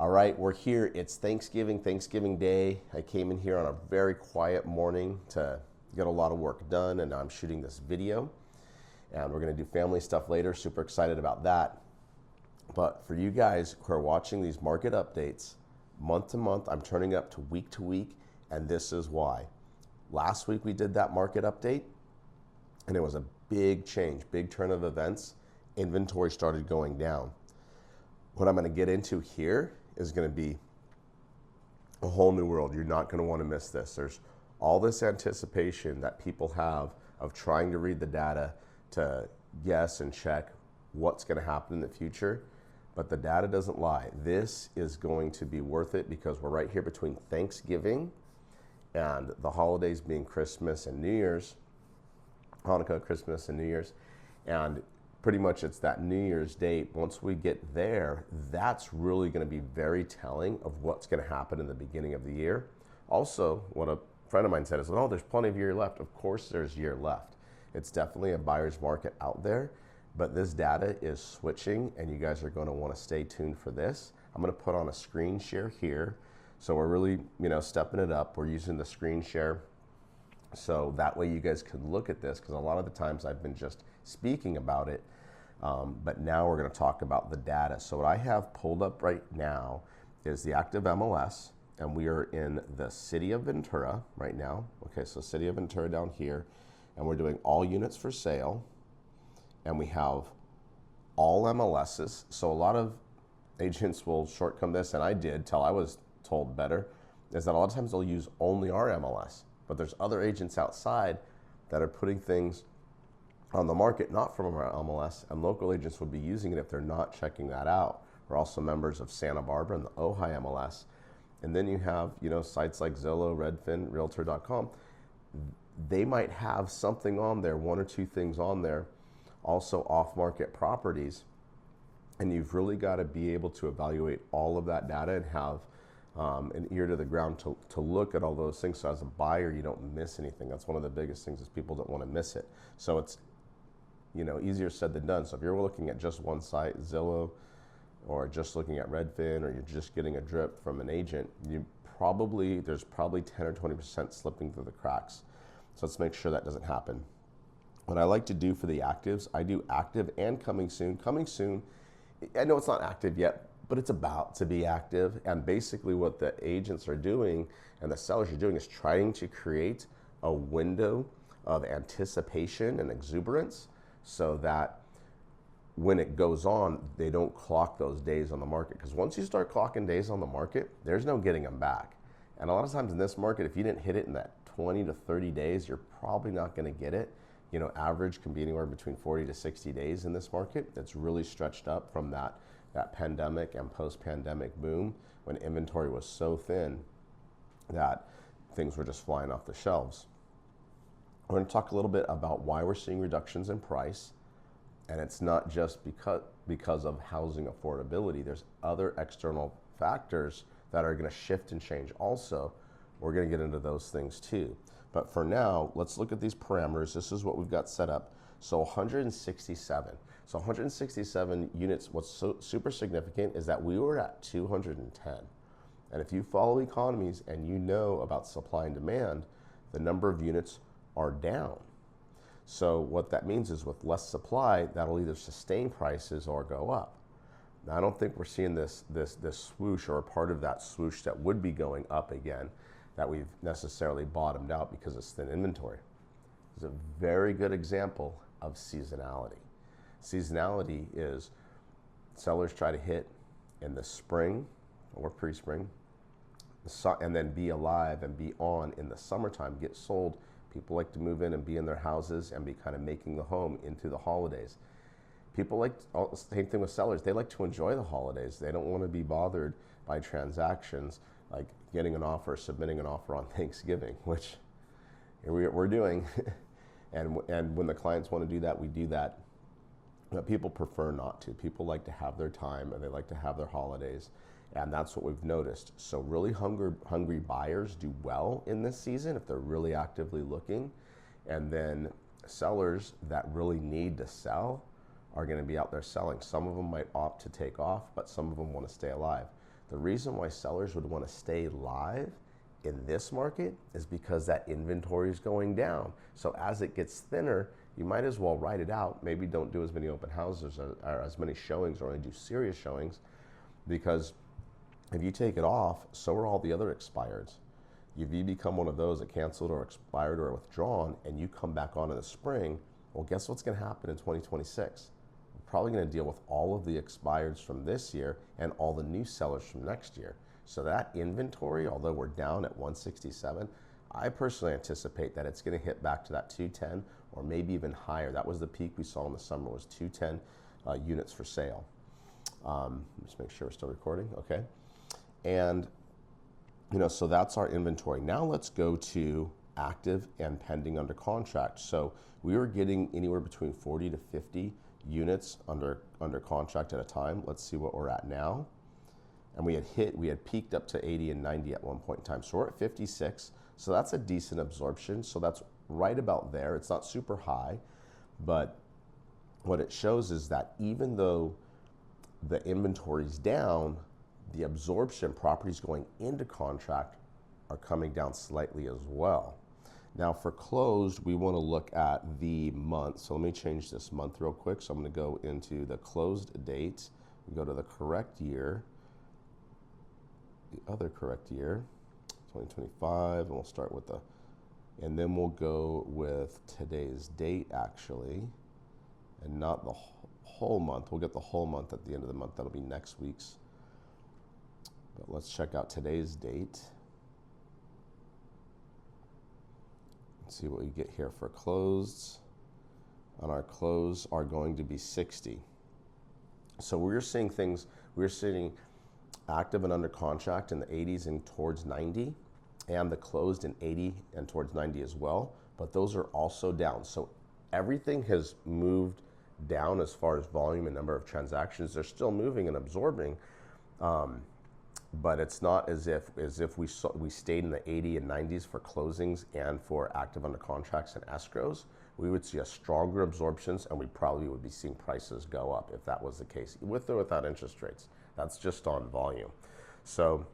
All right, we're here. It's Thanksgiving Day. I came in here on a very quiet morning to get a lot of work done, and I'm shooting this video. And we're gonna do family stuff later. Super excited about that. But for you guys who are watching these market updates, month to month, I'm turning up to week, and this is why. Last week we did that market update, and it was a big change, big turn of events. Inventory started going down. What I'm gonna get into here is going to be a whole new world. You're not going to want to miss this. There's all this anticipation that people have of trying to read the data to guess and check what's going to happen in the future, but the data doesn't lie. This is going to be worth it because we're right here between Thanksgiving and the holidays being Christmas and New Year's, Hanukkah, Christmas and New Year's, and pretty much it's that New Year's date. Once we get there, that's really going to be very telling of what's going to happen in the beginning of the year. Also, what a friend of mine said is, oh, there's plenty of year left. Of course there's year left. It's definitely a buyer's market out there, but this data is switching and you guys are going to want to stay tuned for this. I'm going to put on a screen share here. So we're really, stepping it up. We're using the screen share. So that way you guys can look at this, because a lot of the times I've been just speaking about it, but now we're going to talk about the data. So what I have pulled up right now is the active MLS, and we are in the city of Ventura right now. Okay, so city of Ventura down here, and we're doing all units for sale, and we have all MLSs. So a lot of agents will shortcome this, and I did till I was told better, is that a lot of times they'll use only our MLS. But there's other agents outside that are putting things on the market not from our MLS, and local agents would be using it if they're not checking that out. We're also members of Santa Barbara and the Ojai MLS. And then you have, sites like Zillow, Redfin, Realtor.com. They might have something on there, one or two things on there, also off-market properties. And you've really got to be able to evaluate all of that data and have an ear to the ground to look at all those things. So as a buyer, you don't miss anything. That's one of the biggest things, is people don't want to miss it. So it's, easier said than done. So if you're looking at just one site, Zillow, or just looking at Redfin, or you're just getting a drip from an agent, there's probably 10 or 20% slipping through the cracks. So let's make sure that doesn't happen. What I like to do for the actives, I do active and coming soon. Coming soon, I know it's not active yet, but it's about to be active. And basically what the agents are doing and the sellers are doing is trying to create a window of anticipation and exuberance so that when it goes on, they don't clock those days on the market. Because once you start clocking days on the market, there's no getting them back. And a lot of times in this market, if you didn't hit it in that 20 to 30 days, you're probably not going to get it. Average can be anywhere between 40 to 60 days in this market. It's really stretched up from that pandemic and post-pandemic boom when inventory was so thin that things were just flying off the shelves. We're going to talk a little bit about why we're seeing reductions in price, and it's not just because of housing affordability. There's other external factors that are going to shift and change also. We're going to get into those things too. But for now, let's look at these parameters. This is what we've got set up. So 167. So 167 units, what's so super significant is that we were at 210. And if you follow economies and you know about supply and demand, the number of units are down. So what that means is with less supply, that'll either sustain prices or go up. Now, I don't think we're seeing this swoosh, or a part of that swoosh that would be going up again, that we've necessarily bottomed out because it's thin inventory. It's a very good example of seasonality. Seasonality is sellers try to hit in the spring or pre-spring, and then be alive and be on in the summertime, get sold. People like to move in and be in their houses and be kind of making the home into the holidays. People like, same thing with sellers, they like to enjoy the holidays. They don't want to be bothered by transactions like getting an offer, submitting an offer on Thanksgiving, which we're doing. and when the clients want to do that, we do that. But people prefer not to. People like to have their time and they like to have their holidays. And that's what we've noticed. So really hungry buyers do well in this season if they're really actively looking. And then sellers that really need to sell are going to be out there selling. Some of them might opt to take off, but some of them want to stay alive. The reason why sellers would want to stay live in this market is because that inventory is going down. So as it gets thinner, you might as well ride it out. Maybe don't do as many open houses or as many showings, or only do serious showings, because if you take it off, so are all the other expireds. If you become one of those that canceled or expired or withdrawn, and you come back on in the spring, well, guess what's going to happen in 2026? We're probably going to deal with all of the expireds from this year and all the new sellers from next year. So that inventory, although we're down at 167, I personally anticipate that it's going to hit back to that 210 or maybe even higher. That was the peak we saw in the summer, was 210 units for sale. Just make sure we're still recording. Okay. And, so that's our inventory. Now let's go to active and pending under contract. So we were getting anywhere between 40 to 50 units under contract at a time. Let's see what we're at now. And we had peaked up to 80 and 90 at one point in time. So we're at 56. So that's a decent absorption. So that's right about there. It's not super high, but what it shows is that even though the inventory is down, the absorption, properties going into contract, are coming down slightly as well. Now for closed, we want to look at the month. So let me change this month real quick. So I'm going to go into the closed date, go to the correct year, the other correct year, 2025, and we'll start with and then we'll go with today's date actually, and not the whole month. We'll get the whole month at the end of the month. That'll be next week's. But let's check out today's date. Let's see what we get here for closed. And our close are going to be 60. So we're seeing active and under contract in the 80s and towards 90, and the closed in 80 and towards 90 as well. But those are also down. So everything has moved down as far as volume and number of transactions. They're still moving and absorbing, but it's not as if we stayed in the 80 and 90s for closings and for active under contracts and escrows. We would see a stronger absorptions, and we probably would be seeing prices go up if that was the case, with or without interest rates. That's just on volume. So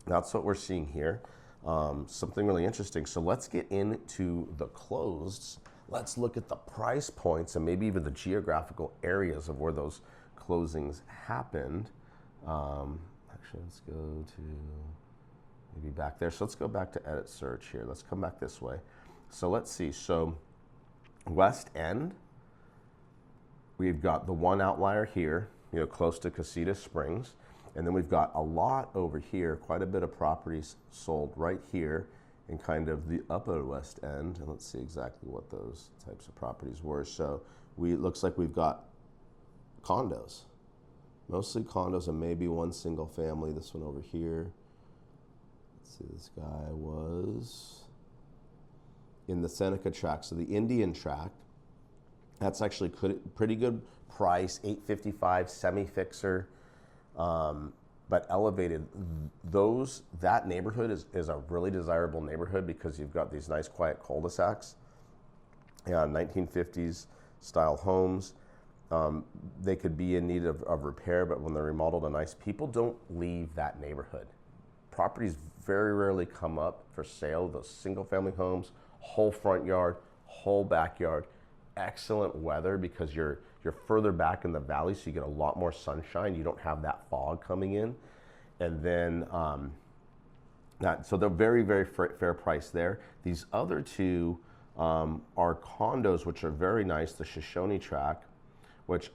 that's what we're seeing here. Something really interesting. So let's get into the closeds. Let's look at the price points and maybe even the geographical areas of where those closings happened. Actually, let's go to maybe back there. So let's go back to edit search here. Let's come back this way. So let's see. So West End, we've got the one outlier here, close to Casitas Springs. And then we've got a lot over here, quite a bit of properties sold right here in kind of the upper West End. And let's see exactly what those types of properties were. So it looks like we've got condos, mostly condos, and maybe one single family. This one over here. Let's see, this guy was in the Seneca tract. So the Indian tract, that's actually pretty good price, $855, semi-fixer, but elevated. That neighborhood is a really desirable neighborhood because you've got these nice quiet cul-de-sacs, 1950s style homes. They could be in need of repair, but when they're remodeled and nice, people don't leave that neighborhood. Properties very rarely come up for sale. Those single family homes, whole front yard, whole backyard, excellent weather because you're further back in the valley, so you get a lot more sunshine. You don't have that fog coming in. And then, so they're very, very fair price there. These other two are condos, which are very nice. The Shoshone tract, which,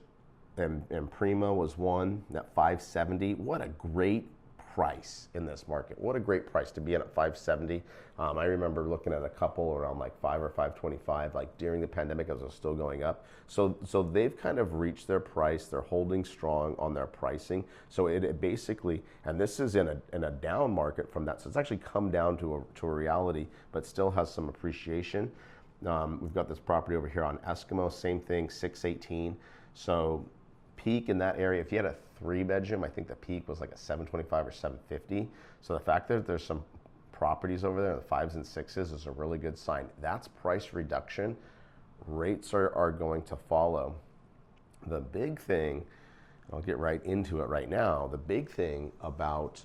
and Prima was one at 570. What a great price in this market. What a great price to be in at 570. I remember looking at a couple around like 5 or 525, like during the pandemic as it was still going up. So they've kind of reached their price. They're holding strong on their pricing. So it basically, and this is in a down market from that. So it's actually come down to a reality, but still has some appreciation. We've got this property over here on Eskimo, same thing, 618. So peak in that area, if you had a 3-bedroom, I think the peak was like a 725 or 750. So the fact that there's some properties over there, the 5s and 6s, is a really good sign. That's price reduction. Rates are going to follow. The big thing, I'll get right into it right now. The big thing about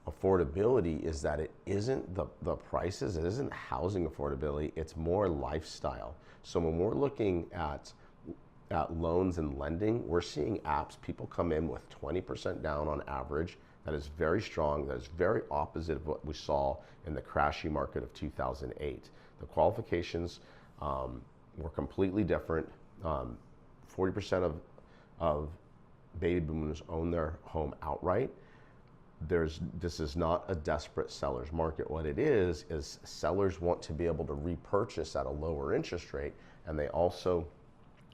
affordability is that it isn't the prices, it isn't housing affordability, it's more lifestyle. So when we're looking at loans and lending, we're seeing apps, people come in with 20% down on average. That is very strong. That is very opposite of what we saw in the crashy market of 2008. The qualifications were completely different. 40% of baby boomers own their home outright. This is not a desperate seller's market. What it is sellers want to be able to repurchase at a lower interest rate, and they also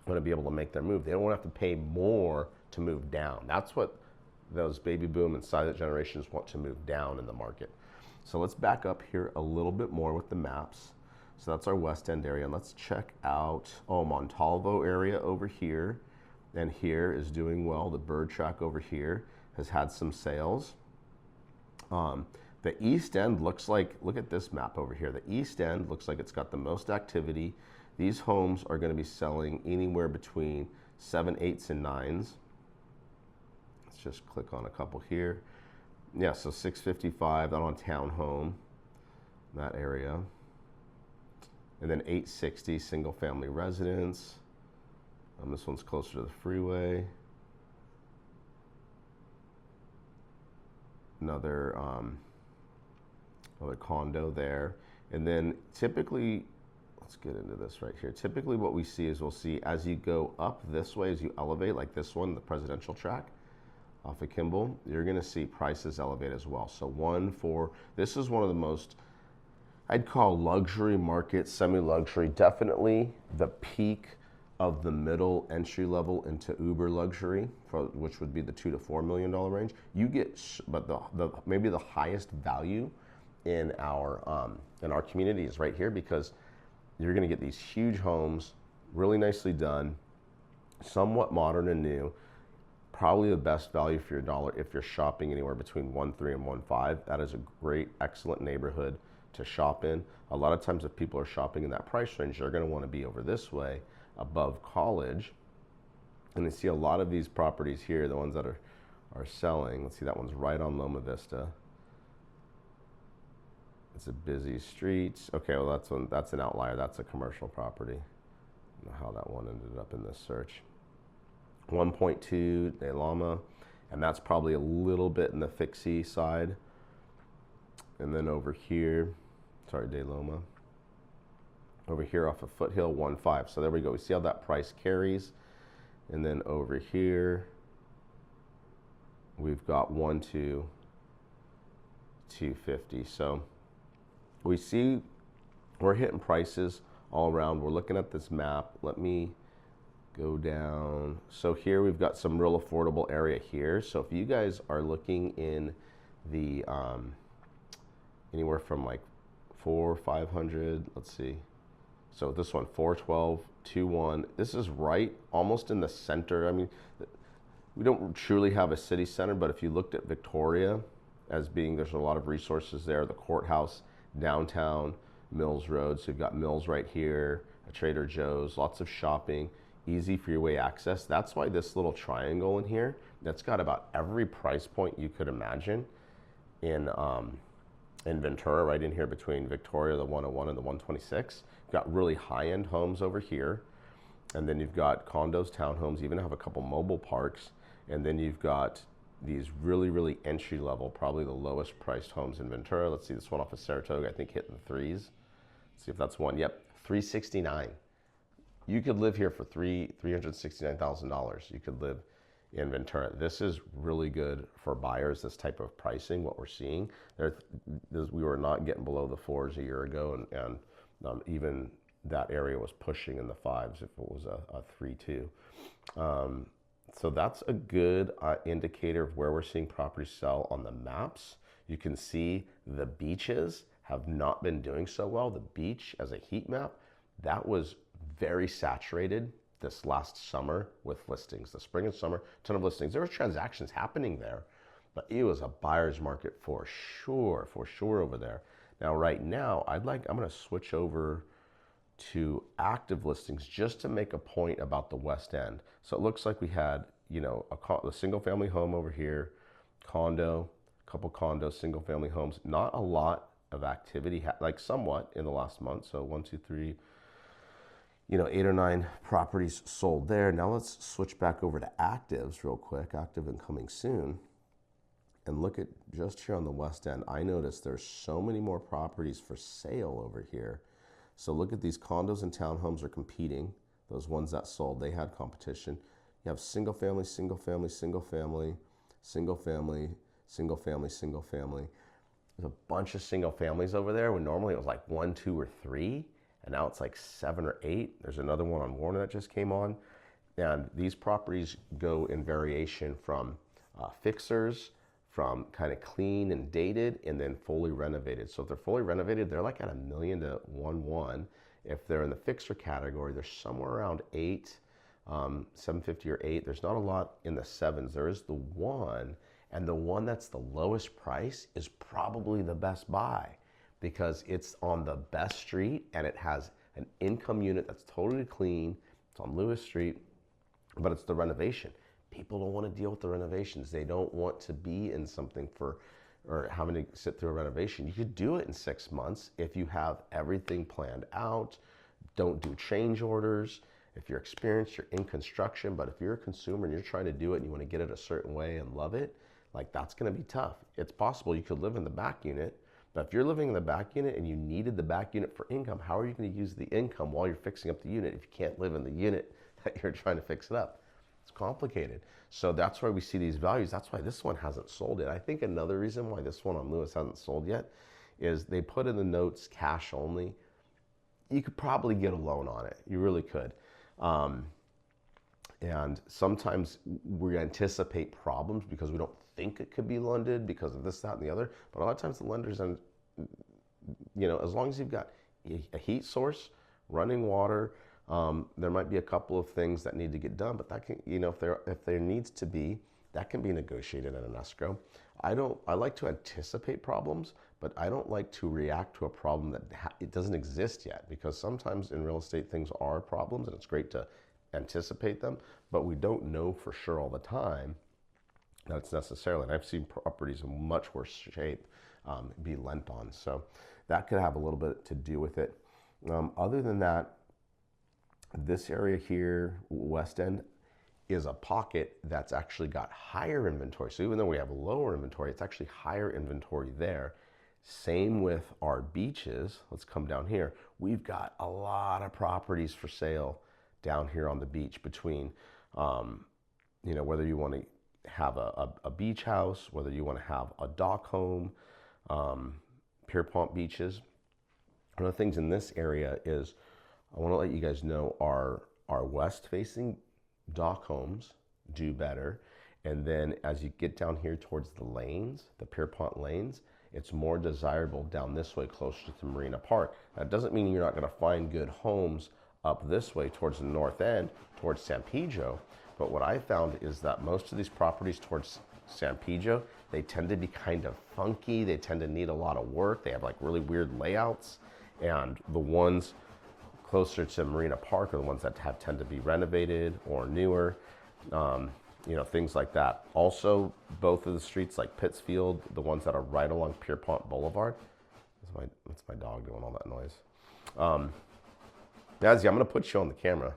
want to be able to make their move. They don't want to have to pay more to move down. That's what those baby boom and silent generations want to move down in the market. So let's back up here a little bit more with the maps. So that's our West End area, and let's check out Montalvo area over here, and here is doing well. The Bird Track over here has had some sales. The East End looks like, look at this map over here. The East End looks like it's got the most activity. These homes are going to be selling anywhere between 7, 8s, and 9s. Let's just click on a couple here. Yeah, so 655, that on townhome, that area. And then 860, single family residence. This one's closer to the freeway. Another condo there. And then typically, let's get into this right here. Typically what we see is we'll see as you go up this way, as you elevate, like this one, the presidential track off of Kimball, you're gonna see prices elevate as well. So this is one of the most, I'd call luxury market, semi-luxury, definitely the peak of the middle entry level into uber luxury, which would be the $2 to $4 million range. You get, but maybe the highest value in our community is right here, because you're going to get these huge homes, really nicely done, somewhat modern and new. Probably the best value for your dollar if you're shopping anywhere between 1.3 and 1.5. That is a great, excellent neighborhood to shop in. A lot of times if people are shopping in that price range, they're going to want to be over this way above College. And you see a lot of these properties here, the ones that are selling. Let's see, that one's right on Loma Vista. It's a busy street. Okay, well that's an outlier. That's a commercial property. I don't know how that one ended up in this search. 1.2 De Loma, and that's probably a little bit in the fixie side. And then over here, sorry, De Loma. Over here off of Foothill, 1.5. So there we go. We see how that price carries. And then over here, we've got 1.2, 250. So we see we're hitting prices all around. We're looking at this map. Let me go down. So here we've got some real affordable area here. So if you guys are looking in the anywhere from like 400, 500, let's see. So this one, 412, 21. This is right almost in the center. I mean, we don't truly have a city center, but if you looked at Victoria as being, there's a lot of resources there, the courthouse, downtown, Mills Road. So you've got Mills right here, a Trader Joe's, lots of shopping, easy freeway access. That's why this little triangle in here, that's got about every price point you could imagine in Ventura, right in here between Victoria, the 101 and the 126. You've got really high-end homes over here. And then you've got condos, townhomes, even have a couple mobile parks. And then you've got these really, really entry level, probably the lowest priced homes in Ventura. Let's see this one off of Saratoga, I think hitting the threes. Let's see if that's one. Yep, $369. You could live here for $369,000. You could live in Ventura. This is really good for buyers, this type of pricing, what we're seeing. We were not getting below the 4s a year ago, and even that area was pushing in the 5s if it was a 3-2. So that's a good indicator of where we're seeing properties sell on the maps. You can see the beaches have not been doing so well. The beach as a heat map, that was very saturated this last summer with listings. The spring and summer, ton of listings. There were transactions happening there, but it was a buyer's market for sure over there. Now, right now, I'm gonna switch over to active listings just to make a point about the West End. So it looks like we had a single family home over here, condo, couple condos, single family homes. Not a lot of activity, like somewhat in the last month. So 1, 2, 3, 8 or 9 properties sold there. Now let's switch back over to actives real quick, active and coming soon. And look at just here on the West End, I noticed there's so many more properties for sale over here. So look at these condos and townhomes are competing. Those ones that sold, they had competition. You have single family, single family, single family, single family, single family, single family. There's a bunch of single families over there when normally it was like 1, 2, or 3. And now it's like 7 or 8. There's another one on Warner that just came on. And these properties go in variation from fixers, from kind of clean and dated, and then fully renovated. So if they're fully renovated, they're like at $1 million to 1.1. If they're in the fixer category, they're somewhere around 8, 750 or 8. There's not a lot in the 7s. There is the one, and the one that's the lowest price is probably the best buy because it's on the best street and it has an income unit that's totally clean. It's on Lewis Street, but it's the renovation. People don't want to deal with the renovations. They don't want to be in something or having to sit through a renovation. You could do it in 6 months if you have everything planned out. Don't do change orders. If you're experienced, you're in construction, but if you're a consumer and you're trying to do it and you want to get it a certain way and love it, like that's going to be tough. It's possible you could live in the back unit, but if you're living in the back unit and you needed the back unit for income, how are you going to use the income while you're fixing up the unit if you can't live in the unit that you're trying to fix it up? It's complicated. So that's why we see these values. That's why this one hasn't sold yet. I think another reason why this one on Lewis hasn't sold yet is they put in the notes cash only. You could probably get a loan on it. You really could. And sometimes we anticipate problems because we don't think it could be lended because of this, that, and the other. But a lot of times the lenders, and as long as you've got a heat source, running water, there might be a couple of things that need to get done, but that can, if there needs to be, that can be negotiated in an escrow. I like to anticipate problems, but I don't like to react to a problem that it doesn't exist yet, because sometimes in real estate things are problems and it's great to anticipate them, but we don't know for sure all the time that it's necessarily. And I've seen properties in much worse shape be lent on. So that could have a little bit to do with it. Other than that, this area here, West End, is a pocket that's actually got higher inventory. So even though we have lower inventory, it's actually higher inventory there. Same with our beaches. Let's come down here. We've got a lot of properties for sale down here on the beach between, whether you want to have a beach house, whether you want to have a dock home, Pierpont beaches. One of the things in this area is I want to let you guys know our west-facing dock homes do better. And then as you get down here towards the lanes, the Pierpont lanes, it's more desirable down this way closer to Marina Park. That doesn't mean you're not going to find good homes up this way towards the north end, towards San Pedro. But what I found is that most of these properties towards San Pedro, they tend to be kind of funky. They tend to need a lot of work. They have like really weird layouts. And the ones closer to Marina Park are the ones that tend to be renovated or newer, things like that. Also, both of the streets like Pittsfield, the ones that are right along Pierpont Boulevard. That's my dog doing all that noise. Nazzy, I'm going to put you on the camera.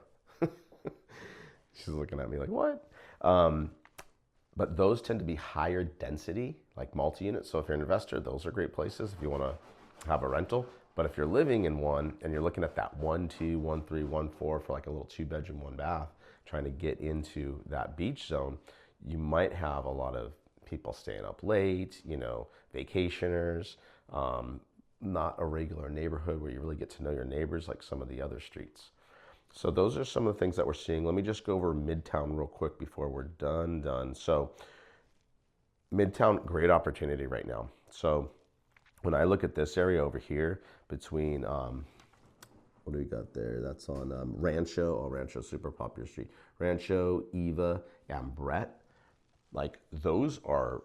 She's looking at me like, what? But those tend to be higher density, like multi-units. So if you're an investor, those are great places if you want to have a rental. But if you're living in one and you're looking at that 1, 2, 1, 3, 1, 4 for like a little 2-bedroom, 1 bath, trying to get into that beach zone, you might have a lot of people staying up late, vacationers, not a regular neighborhood where you really get to know your neighbors like some of the other streets. So those are some of the things that we're seeing. Let me just go over Midtown real quick before we're done. So Midtown, great opportunity right now. So when I look at this area over here between, what do we got there? That's on Rancho. Rancho, super popular street. Rancho, Eva, and Brett. Like those are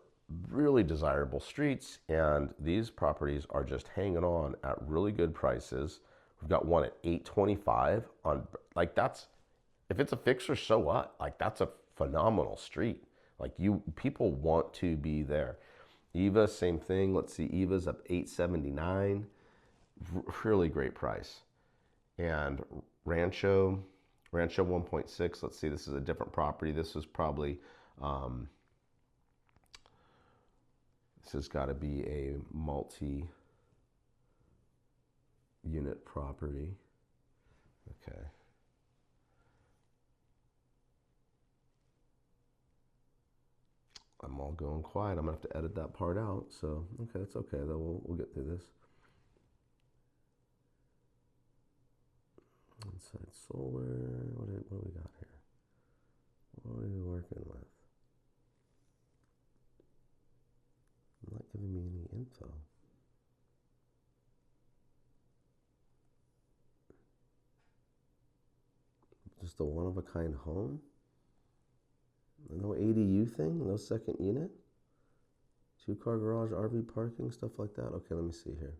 really desirable streets, and these properties are just hanging on at really good prices. We've got one at $825 on, like that's, if it's a fixer, so what? Like that's a phenomenal street. Like people want to be there. Eva, same thing. Let's see, Eva's up 879. Really great price. And Rancho 1.6. Let's see, this is a different property. This is probably, this has got to be a multi-unit property. Okay. I'm all going quiet. I'm gonna have to edit that part out. So, okay, it's okay though. We'll get through this. Inside solar. What do we got here? What are you working with? Not giving me any info. Just a one-of-a-kind home? No ADU thing? No second unit? 2-car garage, RV parking, stuff like that? Okay, let me see here.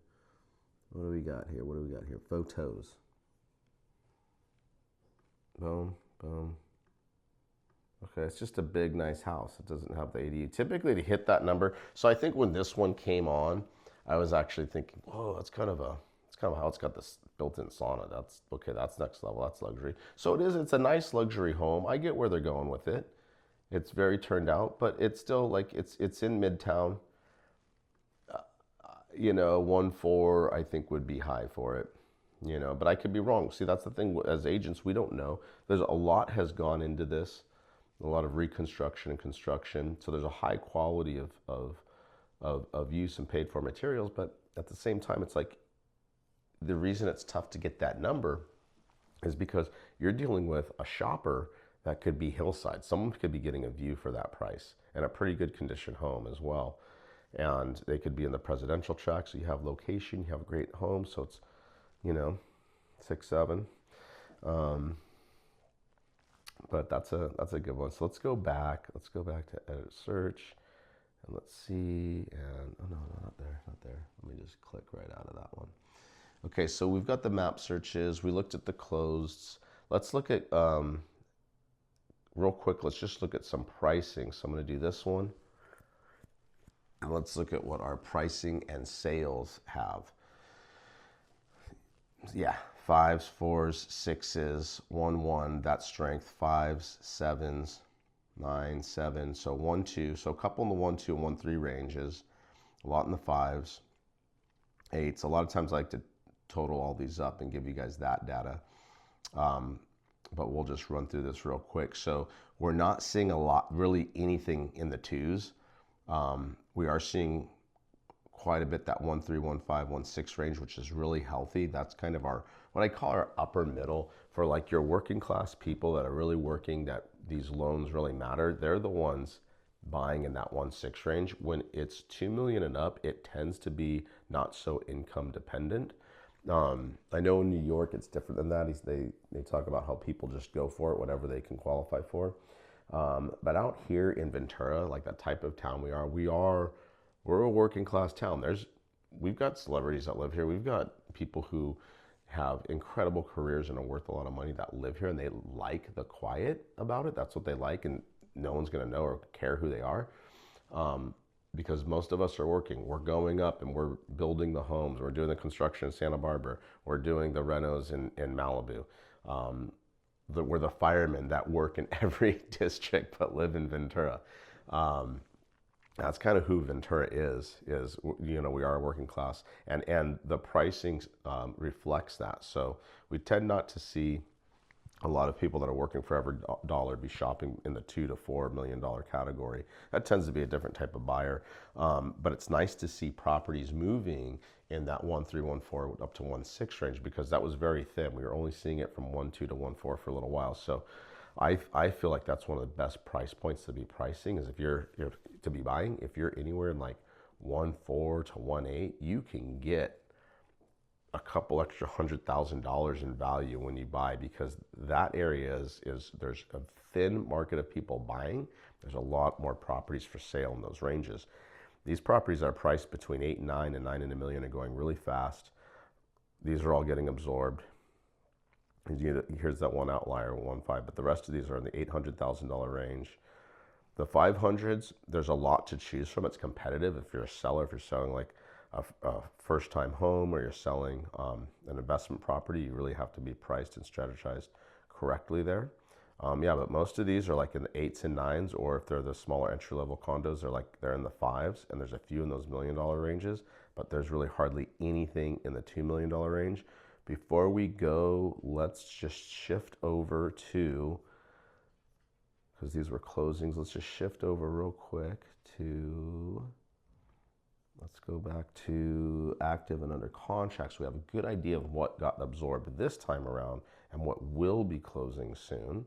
What do we got here? What do we got here? Photos. Boom, boom. Okay, it's just a big, nice house. It doesn't have the ADU. Typically, to hit that number, so I think when this one came on, I was actually thinking, whoa, it's kind of how it's got this built-in sauna. That's okay. That's next level. That's luxury. So it is. It's a nice luxury home. I get where they're going with it. It's very turned out, but it's still like it's in Midtown. You know, 1.4 I think would be high for it. You know, but I could be wrong. See, that's the thing. As agents, we don't know. There's a lot has gone into this, a lot of reconstruction and construction. So there's a high quality of use and paid for materials. But at the same time, it's like the reason it's tough to get that number is because you're dealing with a shopper that could be hillside. Someone could be getting a view for that price and a pretty good condition home as well. And they could be in the presidential track. So you have location, you have a great home. So it's, you know, 6, 7. But that's a good one. So let's go back. Let's go back to edit search, and let's see. And oh no, not there, not there. Let me just click right out of that one. Okay, so we've got the map searches. We looked at the closeds. Let's look at real quick. Let's just look at some pricing. So I'm going to do this one, and let's look at what our pricing and sales have. Yeah, 5s, 4s, 6s, 1, 1, that's strength, 5s, 7s, 9, 7, so 1, 2, so a couple in the 1, 2, and 1, 3 ranges, a lot in the 5s, 8s. A lot of times I like to total all these up and give you guys that data, but we'll just run through this real quick. So we're not seeing a lot, really anything in the 2s. We are seeing quite a bit that 1, 3, 1, 5, 1, 6 range, which is really healthy. That's kind of our, what I call our upper middle for like your working class people that are really working, that these loans really matter. They're the ones buying in that 1, 6 range. When it's 2 million and up, it tends to be not so income dependent. I know in New York it's different than that. They talk about how people just go for it, whatever they can qualify for. But out here in Ventura, like that type of town we're a working class town. We've got celebrities that live here. We've got people who have incredible careers and are worth a lot of money that live here, and they like the quiet about it. That's what they like, and no one's gonna know or care who they are, because most of us are working. We're going up and we're building the homes. We're doing the construction in Santa Barbara. We're doing the renos in Malibu. We're the firemen that work in every district but live in Ventura. That's kind of who Ventura is, you know, we are working class, and the pricing reflects that. So we tend not to see a lot of people that are working for every dollar be shopping in the $2 to $4 million category. That tends to be a different type of buyer, but it's nice to see properties moving in that 1, 3, 1, 4 up to 1, 6 range, because that was very thin. We were only seeing it from 1, 2 to 1, 4 for a little while. So I feel like that's one of the best price points to be pricing, is if you're to be buying. If you're anywhere in like 1.4 to 1.8, you can get a couple extra $100,000 in value when you buy, because that area is there's a thin market of people buying. There's a lot more properties for sale in those ranges. These properties are priced between 8 and 9 and 9 and $1 million and going really fast. These are all getting absorbed. Here's that one outlier, 1.5, but the rest of these are in the $800,000 range. The 500s, there's a lot to choose from. It's competitive. If you're a seller, if you're selling like a first-time home or you're selling an investment property, you really have to be priced and strategized correctly there. Yeah, but most of these are like in the 8s and 9s, or if they're the smaller entry-level condos, they're in the 5s, and there's a few in those $1 million ranges, but there's really hardly anything in the $2 million range. Before we go, let's just shift over to, because these were closings, let's just shift over real quick to, let's go back to active and under contract, so we have a good idea of what got absorbed this time around and what will be closing soon.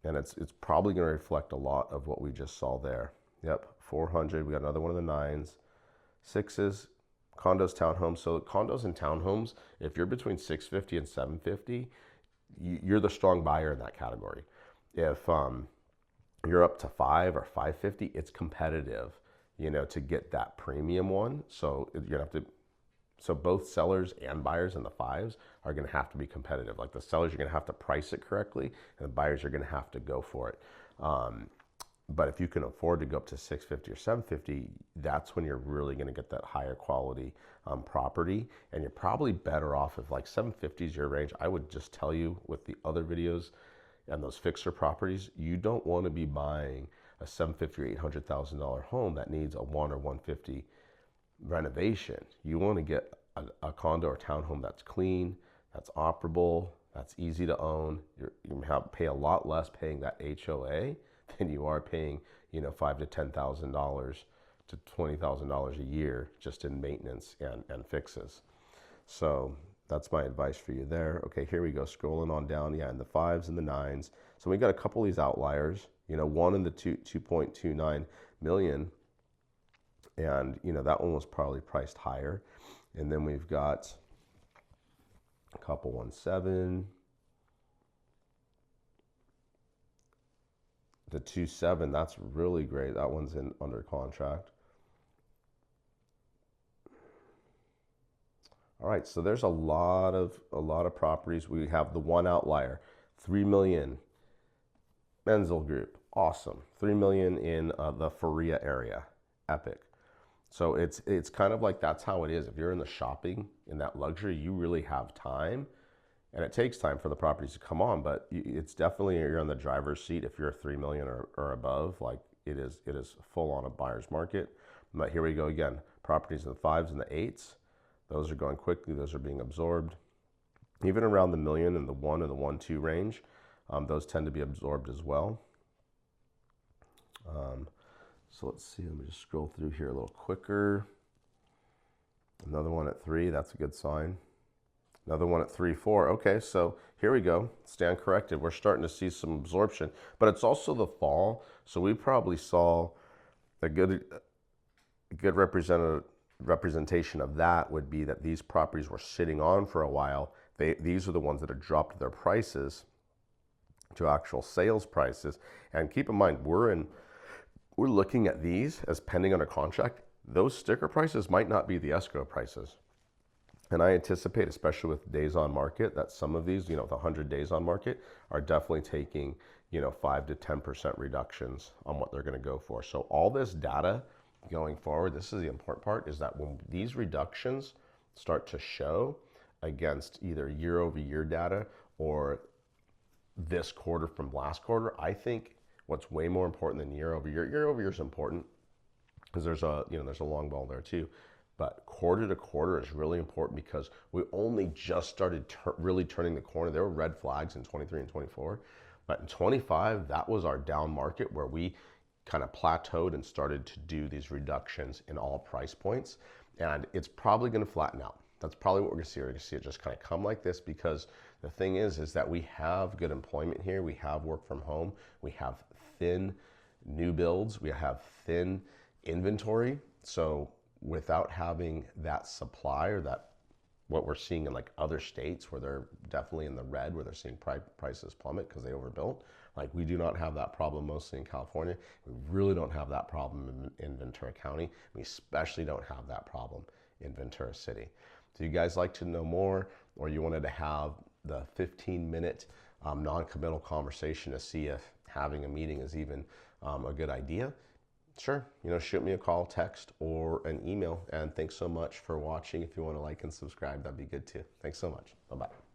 And it's probably going to reflect a lot of what we just saw there. Yep, 400, we got another one of the 9s. 6s, condos, townhomes. So condos and townhomes, if you're between 650 and 750, you're the strong buyer in that category. If you're up to 5 or 550, it's competitive, to get that premium one. So you're gonna have to, so both sellers and buyers in the 5s are gonna have to be competitive. Like the sellers, you're gonna have to price it correctly, and the buyers are gonna have to go for it. But if you can afford to go up to 650 or 750, that's when you're really going to get that higher quality property. And you're probably better off if like 750 is your range. I would just tell you with the other videos and those fixer properties, you don't want to be buying a $750,000 or $800,000 home that needs a 1 or 150 renovation. You want to get a condo or townhome that's clean, that's operable, that's easy to own. You pay a lot less paying that HOA than you are paying, $5,000 to $10,000 to $20,000 a year just in maintenance and fixes. So that's my advice for you there. Okay, here we go, scrolling on down. Yeah, in the 5s and the 9s. So we got a couple of these outliers. One in the 2.29 million, and that one was probably priced higher. And then we've got a couple 1.7. The 2.7, that's really great. That one's under contract. All right, so there's a lot of properties. We have the one outlier, 3 million, Menzel Group, awesome. 3 million in the Faria area, epic. So it's kind of like that's how it is. If you're in the shopping in that luxury, you really have time. And it takes time for the properties to come on, but it's definitely, you're on the driver's seat if you're 3 million or above. Like it is full on a buyer's market. But here we go again, properties in the 5s and the 8s. Those are going quickly, those are being absorbed. Even around the million and the 1 and the 1.2 range, those tend to be absorbed as well. So let's see, let me just scroll through here a little quicker. Another one at 3, that's a good sign. Another one at 3.4. Okay, so here we go. Stand corrected. We're starting to see some absorption, but it's also the fall, so we probably saw a good representation of that would be that these properties were sitting on for a while. These are the ones that have dropped their prices to actual sales prices. And keep in mind, we're looking at these as pending under contract. Those sticker prices might not be the escrow prices. And I anticipate, especially with days on market, that some of these, the 100 days on market, are definitely taking, 5 to 10% reductions on what they're going to go for. So all this data going forward, this is the important part, is that when these reductions start to show against either year over year data or this quarter from last quarter, I think what's way more important than year over year is important because there's a long ball there too. But quarter to quarter is really important because we only just started really turning the corner. There were red flags in 23 and 24, but in 25, that was our down market where we kind of plateaued and started to do these reductions in all price points. And it's probably going to flatten out. That's probably what we're going to see. We're going to see it just kind of come like this because the thing is that we have good employment here. We have work from home. We have thin new builds. We have thin inventory. So without having that supply or that what we're seeing in like other states where they're definitely in the red, where they're seeing prices plummet because they overbuilt, like we do not have that problem mostly in California. We really don't have that problem in Ventura County. We especially don't have that problem in Ventura City. Do you guys like to know more, or you wanted to have the 15-minute non-committal conversation to see if having a meeting is even a good idea, sure, shoot me a call, text, or an email. And thanks so much for watching. If you want to like and subscribe, that'd be good too. Thanks so much. Bye-bye.